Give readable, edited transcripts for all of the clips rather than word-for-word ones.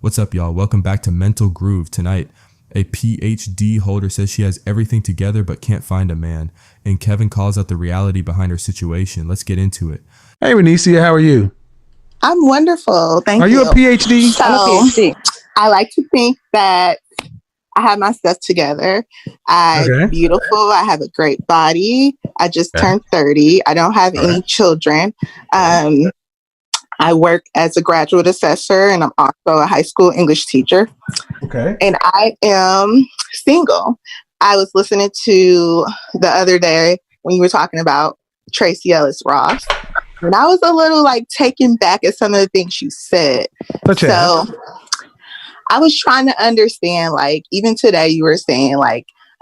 What's up, y'all? Welcome back to Mental Groove. Tonight, a PhD holder says she has everything together but can't find a man. And Kevin calls out the reality behind her situation. Let's get into it. Hey, Renicia, how are you? I'm wonderful. Thank you. Are you a PhD? So, I'm a PhD. I like to think that I have my stuff together. I'm Okay. beautiful. I have a great body. I just turned 30. I don't have any children. I work as a graduate assessor, and I'm also a high school English teacher. Okay. And I am single. I was listening to the other day when you were talking about Tracy Ellis Ross, and I was a little taken back at some of the things you said. So I was trying to understand, even today you were saying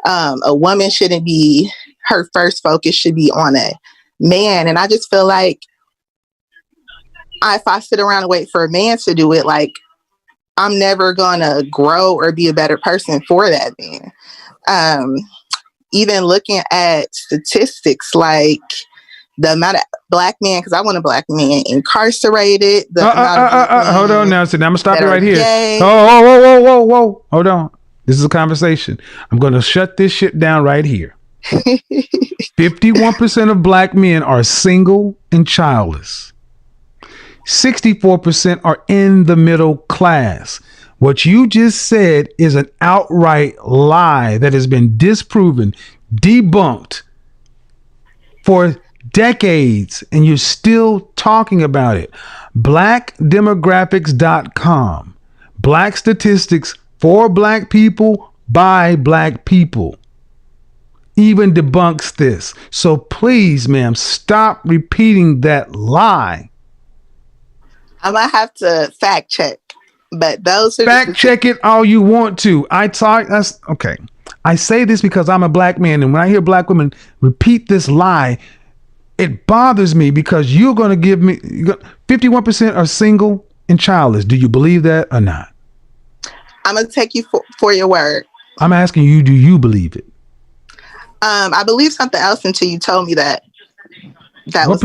a woman shouldn't be, her first focus should be on a man. And I just feel like if I sit around and wait for a man to do it, I'm never gonna grow or be a better person for that man. Even looking at statistics, the amount of black men, because I want a black man incarcerated. Hold on now. So now I'm gonna stop you right here. Gay. Whoa. Hold on. This is a conversation. I'm gonna shut this shit down right here. 51% of black men are single and childless. 64% are in the middle class. What you just said is an outright lie that has been disproven, debunked for decades, and you're still talking about it. Blackdemographics.com. Black statistics for black people by black people even debunks this. So please, ma'am, stop repeating that lie. I might have to fact check, but those are fact check it all you want to. Okay. I say this because I'm a black man, and when I hear black women repeat this lie, it bothers me because you're going to give me 51% are single and childless. Do you believe that or not? I'm going to take you for your word. I'm asking you, do you believe it? I believe something else until you told me that. What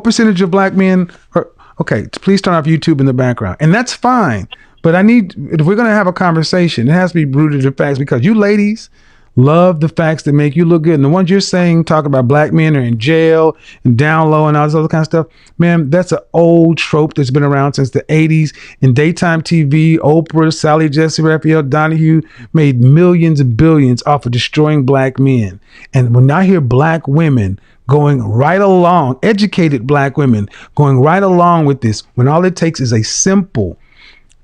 percentage of black men are, okay, please turn off YouTube in the background. And that's fine. But if we're going to have a conversation, it has to be rooted in facts, because you ladies love the facts that make you look good. And the ones you're saying, talk about black men are in jail and down low and all this other kind of stuff. Man, that's an old trope that's been around since the 80s. In daytime TV, Oprah, Sally Jesse Raphael Donahue made millions and billions off of destroying black men. And when I hear black women going right along, educated black women going right along with this, when all it takes is a simple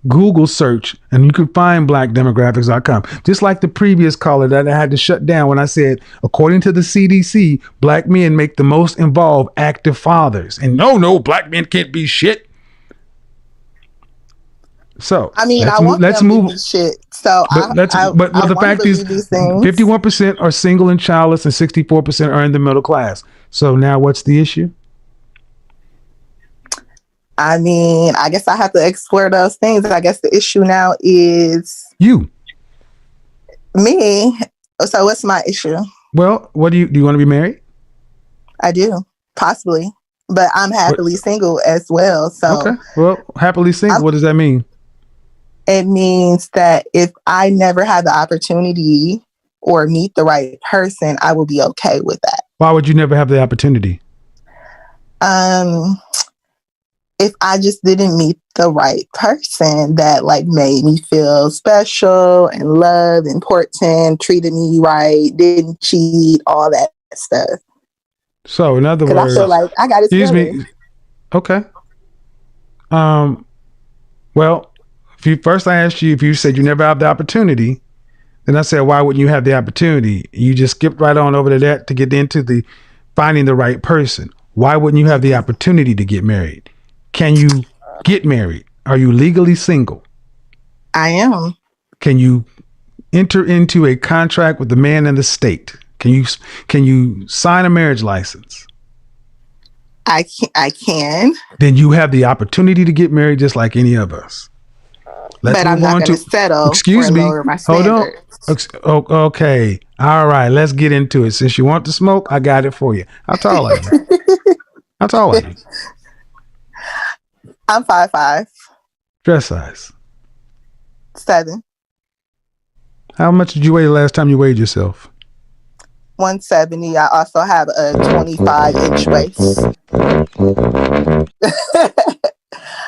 Google search and you can find blackdemographics.com. Just like the previous caller that I had to shut down when I said, according to the CDC, black men make the most involved active fathers. And no, black men can't be shit. So I want them to be shit. So the fact is 51% are single and childless and 64% are in the middle class. So now what's the issue? I guess I have to explore those things. I guess the issue now is you. Me. So what's my issue? Well, do you want to be married? I do, possibly, but I'm happily single as well. So okay. Well, happily single. What does that mean? It means that if I never had the opportunity or meet the right person, I will be okay with that. Why would you never have the opportunity? If I just didn't meet the right person that made me feel special and loved, important, treated me right, didn't cheat, all that stuff. So in other words, I feel like I got it. Excuse me. Okay. Well, I asked you if you said you never have the opportunity. Then I said, why wouldn't you have the opportunity? You just skipped right on over to that to get into the finding the right person. Why wouldn't you have the opportunity to get married? Can you get married? Are you legally single? I am. Can you enter into a contract with the man and the state? Can you sign a marriage license? I can. Then you have the opportunity to get married just like any of us. But I'm not going to settle. Excuse me. Lower my standards. Hold on. Okay. All right. Let's get into it. Since you want to smoke, I got it for you. How tall are you? How tall are you? I'm 5'5". Dress size. 7. How much did you weigh the last time you weighed yourself? 170. I also have a 25-inch waist.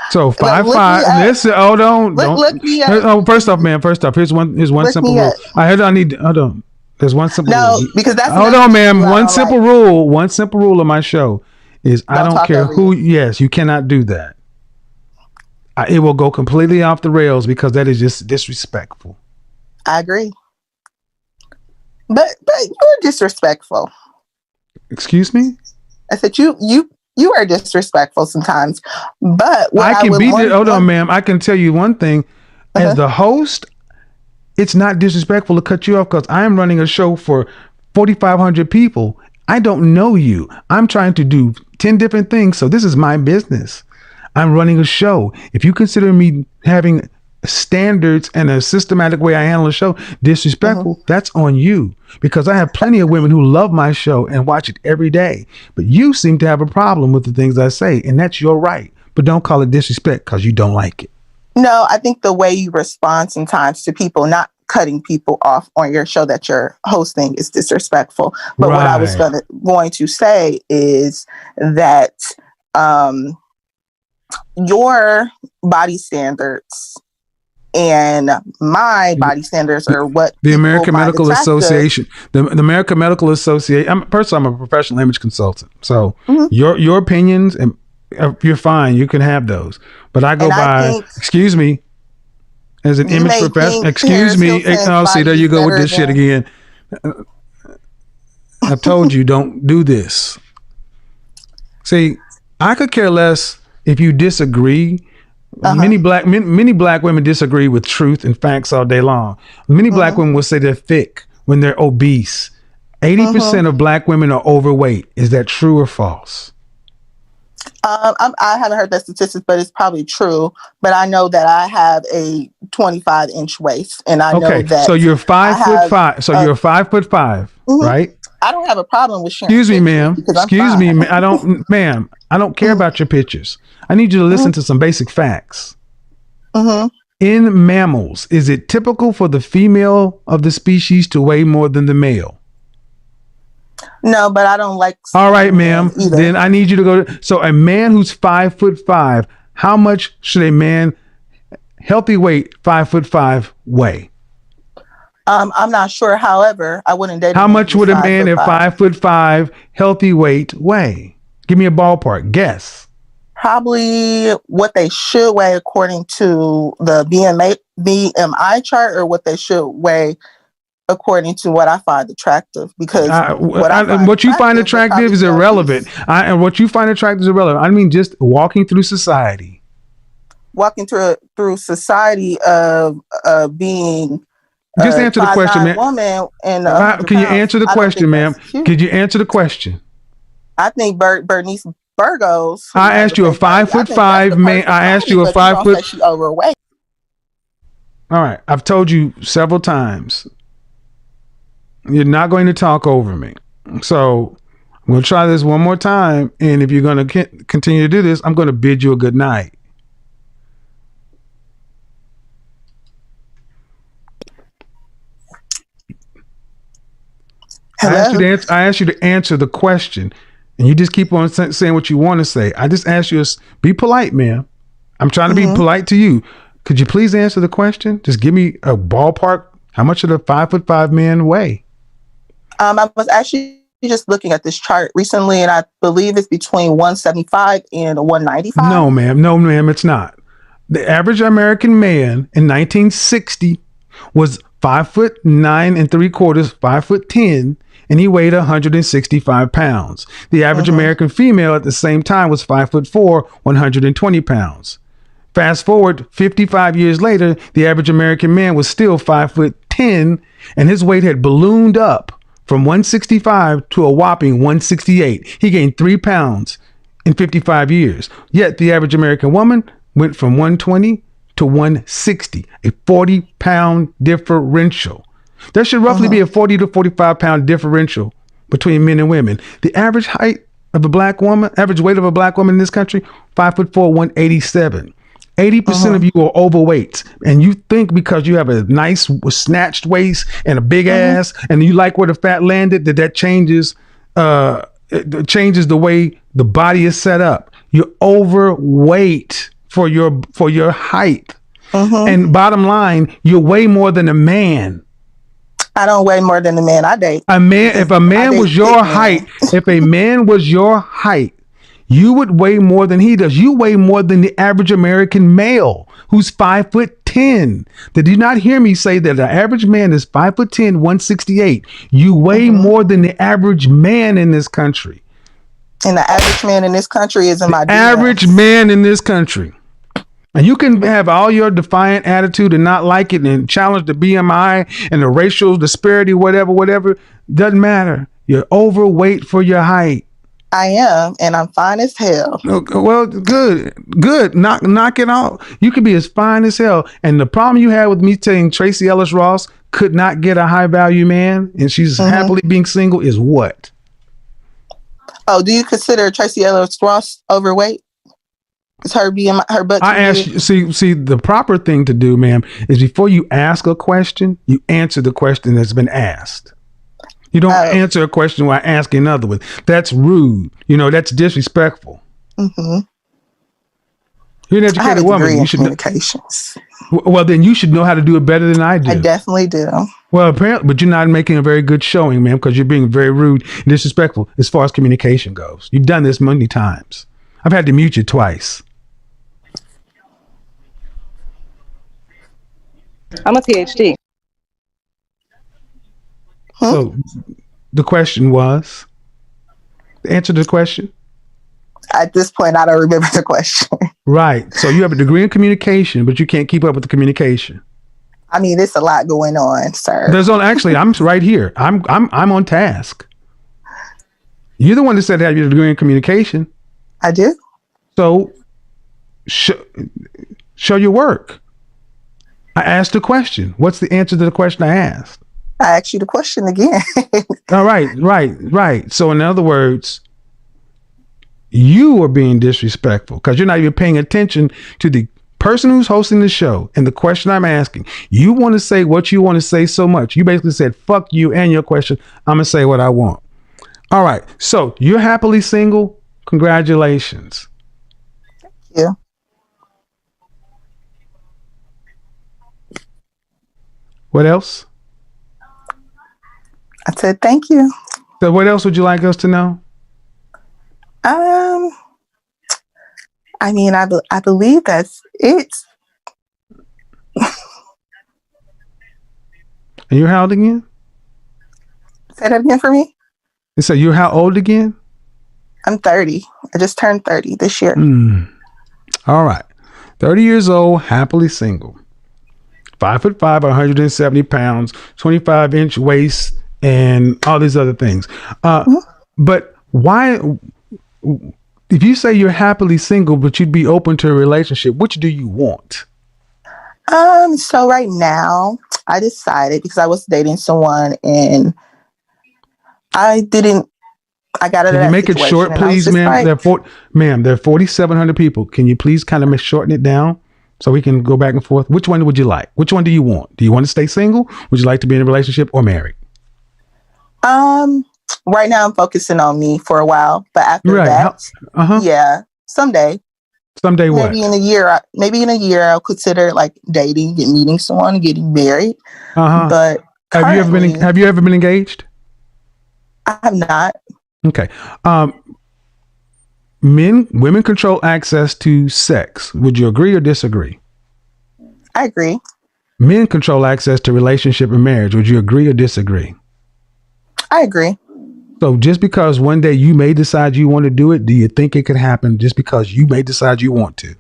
So 5'5". Listen, hold on. Look me up. Oh, first off, here's one simple rule. Hold on. There's one simple rule. No, because that's hold on, ma'am. One simple rule of my show is I don't care who. Yes, you cannot do that. It will go completely off the rails because that is just disrespectful. I agree. But you're disrespectful. Excuse me? I said you are disrespectful sometimes. But hold on, ma'am. I can tell you one thing. As the host, it's not disrespectful to cut you off because I am running a show for 4,500 people. I don't know you. I'm trying to do 10 different things. So this is my business. I'm running a show. If you consider me having standards and a systematic way I handle a show disrespectful, that's on you, because I have plenty of women who love my show and watch it every day. But you seem to have a problem with the things I say, and that's your right. But don't call it disrespect because you don't like it. No, I think the way you respond sometimes to people not cutting people off on your show that you're hosting is disrespectful. But what I was going to say is that your body standards and my body standards are what the American Medical Association. The American Medical Association. First, I'm a professional image consultant, so your opinions, and you're fine. You can have those, but I go by. Excuse me, as an image professional. Excuse me. Oh, see, there you go with this shit again. I told you, don't do this. See, I could care less if you disagree. Many black women disagree with truth and facts all day long. Many black women will say they're thick when they're obese. 80% of black women are overweight. Is that true or false? I haven't heard that statistics, but it's probably true. But I know that I have a 25-inch waist, and I know that. So you're 5'5". So you're 5'5", right? I don't have a problem with sharing. Excuse me, ma'am. Excuse me, I don't, ma'am. I don't care about your pictures. I need you to listen to some basic facts. In mammals, is it typical for the female of the species to weigh more than the male? No, but I don't like. All right, ma'am. Then I need you to go. So a man who's 5'5", how much should a man, healthy weight, 5'5", weigh? I'm not sure. However, I wouldn't date. How much would a man at 5'5", healthy weight weigh? Give me a ballpark guess. Probably what they should weigh according to the BMI chart, or what they should weigh according to what I find attractive. Because what you find attractive is irrelevant. And what you find attractive is irrelevant. I mean, just walking through society. Walking through society of being. Just answer the question, man. Woman and can you answer the question, ma'am? Could you answer the question? I think Bernice Burgos. I asked you a 5'5" man. I asked you a 5 foot. She overweight. All right, I've told you several times. You're not going to talk over me. So I'm going to try this one more time, and if you're going to continue to do this, I'm going to bid you a good night. I asked you to answer the question, and you just keep on saying what you want to say. I just asked you to be polite, ma'am. I'm trying to be polite to you. Could you please answer the question? Just give me a ballpark. How much should a 5'5" man weigh? I was actually just looking at this chart recently, and I believe it's between 175 and 195. No, ma'am, it's not. The average American man in 1960 was 5'9" 3/4, 5'10", and he weighed 165 pounds. The average American female at the same time was 5'4", 120 pounds. Fast forward 55 years later, the average American man was still 5'10", and his weight had ballooned up from 165 to a whopping 168. He gained 3 pounds in 55 years. Yet the average American woman went from 120 to 160, a 40-pound differential. There should roughly be a 40 to 45-pound differential between men and women. The average height of a black woman, average weight of a black woman in this country, 5'4", 187. 80% of you are overweight, and you think because you have a nice snatched waist and a big ass, and you like where the fat landed, that changes it changes the way the body is set up. You're overweight for your height, and bottom line, you weigh more than a man. I don't weigh more than the man I date. If a man was your height, if a man was your height, you would weigh more than he does. You weigh more than the average American male who's 5'10". Did you not hear me say that the average man is 5'10", 168? You weigh more than the average man in this country. And the average man in this country is in my DMs. Average man in this country. And you can have all your defiant attitude and not like it and challenge the BMI and the racial disparity, whatever. Doesn't matter. You're overweight for your height. I am, and I'm fine as hell. Well, good. Knock it off. You could be as fine as hell. And the problem you had with me saying Tracy Ellis Ross could not get a high value man, and she's happily being single, is what? Oh, do you consider Tracy Ellis Ross overweight? Is her BMI, her butt? I asked you, see, the proper thing to do, ma'am, is before you ask a question, you answer the question that's been asked. You don't answer a question while asking another one. That's rude. That's disrespectful. Mm-hmm. You're an educated woman. You should communications. Well, then you should know how to do it better than I do. I definitely do. Well, apparently, but you're not making a very good showing, ma'am, because you're being very rude and disrespectful as far as communication goes. You've done this many times. I've had to mute you twice. I'm a PhD. So the question was, answer the question. At this point, I don't remember the question. Right. So you have a degree in communication, but you can't keep up with the communication. I mean, there's a lot going on, sir. Actually, I'm right here. I'm on task. You're the one that said have your degree in communication. I do. So show your work. I asked a question. What's the answer to the question I asked? I asked you the question again. All right. So in other words, you are being disrespectful because you're not even paying attention to the person who's hosting the show and the question I'm asking. You want to say what you want to say so much. You basically said, fuck you and your question. I'm going to say what I want. All right. So you're happily single. Congratulations. Thank you. What else? I said, thank you. So what else would you like us to know? I mean, I believe that's it. And you're how old again? Say that again for me. And so you're how old again? I'm 30. I just turned 30 this year. All right. 30 years old, happily single. 5'5", 170 pounds, 25-inch waist, and all these other things. But why, if you say you're happily single, but you'd be open to a relationship, which do you want? So right now, I decided because I was dating someone and I got out of that. Can you make it short, please, ma'am? There are 4,700 people. Can you please kind of shorten it down so we can go back and forth? Which one would you like? Which one do you want? Do you want to stay single? Would you like to be in a relationship or married? Right now I'm focusing on me for a while, but after that, yeah, someday what? Maybe in a year, I'll consider like dating and meeting someone and getting married. But have you ever been engaged? I have not. Okay. Women control access to sex. Would you agree or disagree? I agree. Men control access to relationship and marriage. Would you agree or disagree? I agree. So just because one day you may decide you want to do it, do you think it could happen just because you may decide you want to?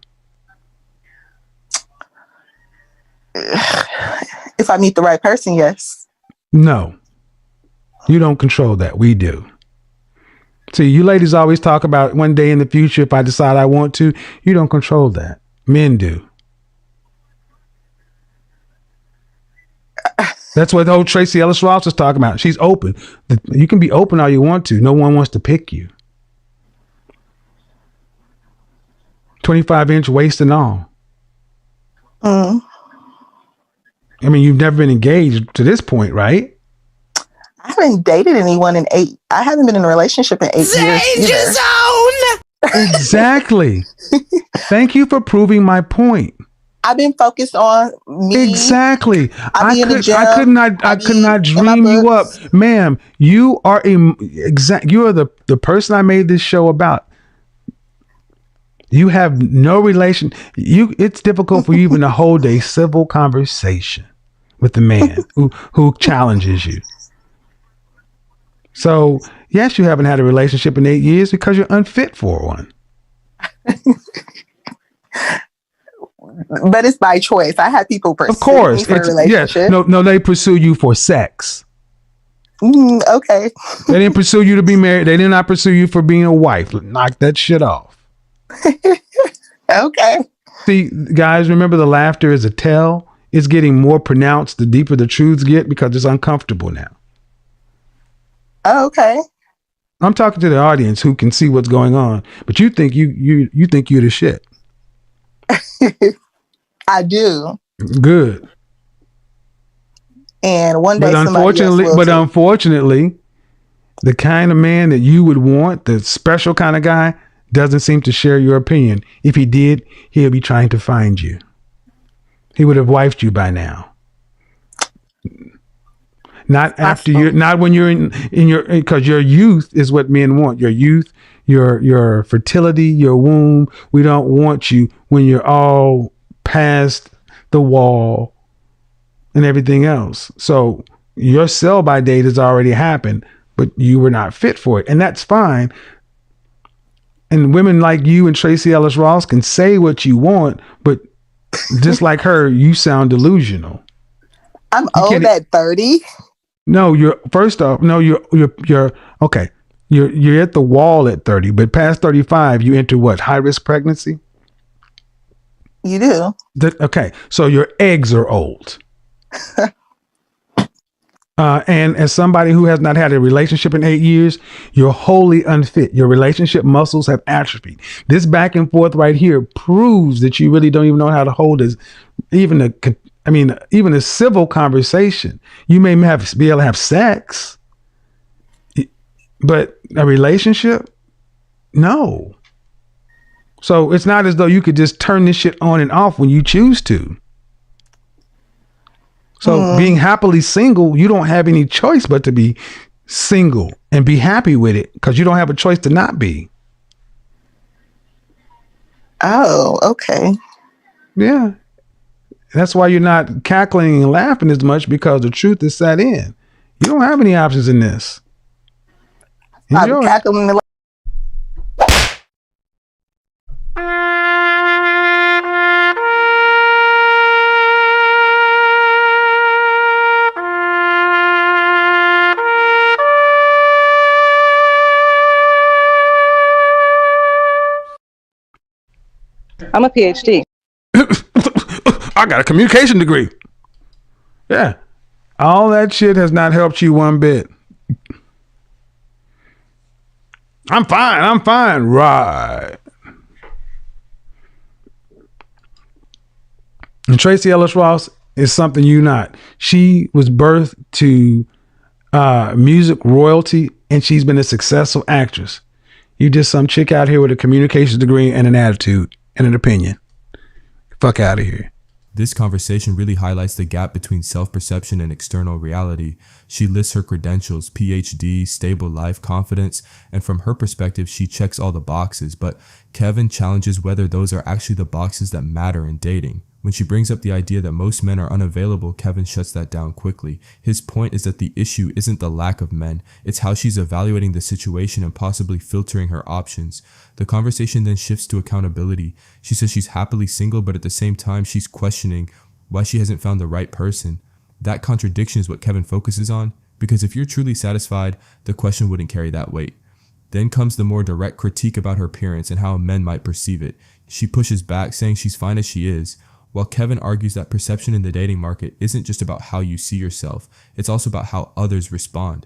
If I meet the right person, yes. No, you don't control that. We do. See, you ladies always talk about one day in the future, if I decide I want to. You don't control that. Men do. That's what the old Tracy Ellis Ross was talking about. She's open. You can be open all you want to. No one wants to pick you. 25-inch waist and all. Mm. I mean, you've never been engaged to this point, right? I haven't dated anyone in 8. I haven't been in a relationship in 8 years either. Exactly. Thank you for proving my point. I've been focused on me. Exactly. I be in the gym. I could not dream you up, ma'am. You are you are the person I made this show about. You have no relation. It's difficult for you even to hold a civil conversation with the man who challenges you. So yes, you haven't had a relationship in 8 years because you're unfit for one. But it's by choice. I had people pursue Of course, me for a relationship. Yes, no, they pursue you for sex. Okay. They didn't pursue you to be married. They did not pursue you for being a wife. Knock that shit off. Okay. See, guys, remember the laughter is a tell. It's getting more pronounced the deeper the truths get because it's uncomfortable now. Oh, okay. I'm talking to the audience who can see what's going on, but you think you think you're the shit. I do. Good. And one day, unfortunately, the kind of man that you would want, the special kind of guy, doesn't seem to share your opinion. If he did, he'll be trying to find you. He would have wifed you by now. Not after you, not when you're in your, because your youth is what men want. Your youth, your fertility, your womb. We don't want you when you're all past the wall and everything else. So your sell by date has already happened, but you were not fit for it. And that's fine. And women like you and Tracy Ellis Ross can say what you want, but just like her, you sound delusional. I'm old at 30. No, you're okay. You're at the wall at 30, but past 35, you enter what? High risk pregnancy? You do. Okay. So your eggs are old. And as somebody who has not had a relationship in 8 years, you're wholly unfit. Your relationship muscles have atrophied. This back and forth right here proves that you really don't even know how to hold even a civil conversation. You may be able to have sex, but a relationship, no. So it's not as though you could just turn this shit on and off when you choose to. So being happily single, you don't have any choice but to be single and be happy with it because you don't have a choice to not be. Oh, okay. Yeah. That's why you're not cackling and laughing as much, because the truth is set in. You don't have any options in this. Enjoy. I'm cackling. I'm a PhD. I got a communication degree. Yeah. All that shit has not helped you one bit. I'm fine. Right. And Tracy Ellis Ross is something you're not. She was birthed to music royalty, and she's been a successful actress. You just some chick out here with a communications degree and an attitude and an opinion. Fuck out of here. This conversation really highlights the gap between self-perception and external reality. She lists her credentials: PhD, stable life, confidence, and from her perspective, she checks all the boxes. But Kevin challenges whether those are actually the boxes that matter in dating. When she brings up the idea that most men are unavailable, Kevin shuts that down quickly. His point is that the issue isn't the lack of men, it's how she's evaluating the situation and possibly filtering her options. The conversation then shifts to accountability. She says she's happily single, but at the same time, she's questioning why she hasn't found the right person. That contradiction is what Kevin focuses on, because if you're truly satisfied, the question wouldn't carry that weight. Then comes the more direct critique about her appearance and how men might perceive it. She pushes back, saying she's fine as she is, while Kevin argues that perception in the dating market isn't just about how you see yourself, it's also about how others respond.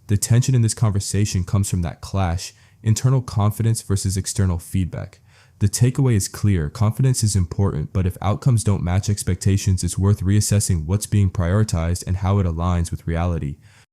The tension in this conversation comes from that clash: internal confidence versus external feedback. The takeaway is clear. Confidence is important, but if outcomes don't match expectations, it's worth reassessing what's being prioritized and how it aligns with reality.